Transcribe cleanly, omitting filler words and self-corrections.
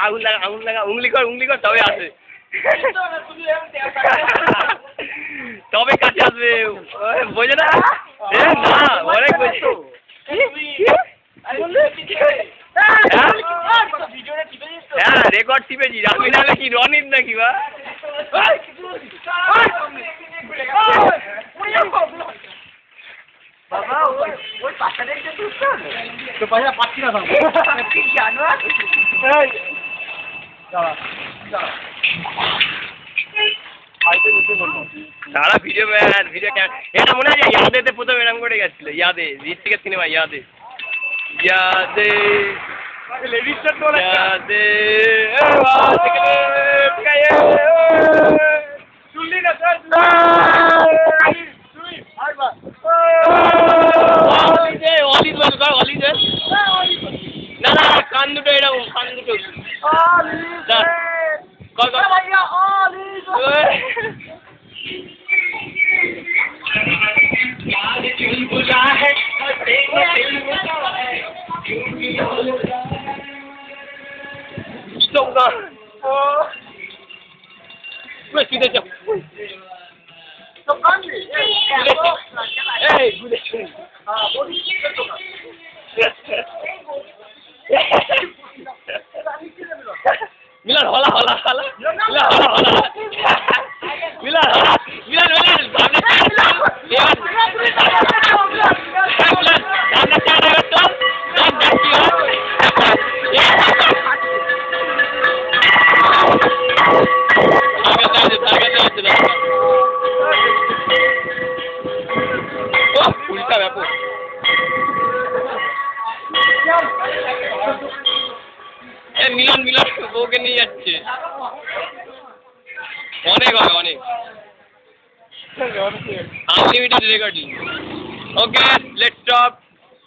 আগুন লাগা উংলি কর তবে আসে তবে কাছে আসবে বোঝে না না অনেক বলছো হ্যাঁ রেকর্ড টিপেছি আমি নাহলে কি রনিত নাকি বা বাবা ওই পাশাটা একটু দুষ্ট তো পয়সা পাচ্ছি না কি জানো সারা ভিডিও এটা মনে হয় ইয়াদেতে প্রথম এরকম করে গেছিল ইয়াদে ঋত্বিকের সিনেমা ইয়াদে না না কান দুটো এরকম কান দুটো মিলান হলা উল্টা ব্যাপার মিলন বউকে নিয়ে যাচ্ছে অনেক হবে অনেক unlimited recording okay let's stop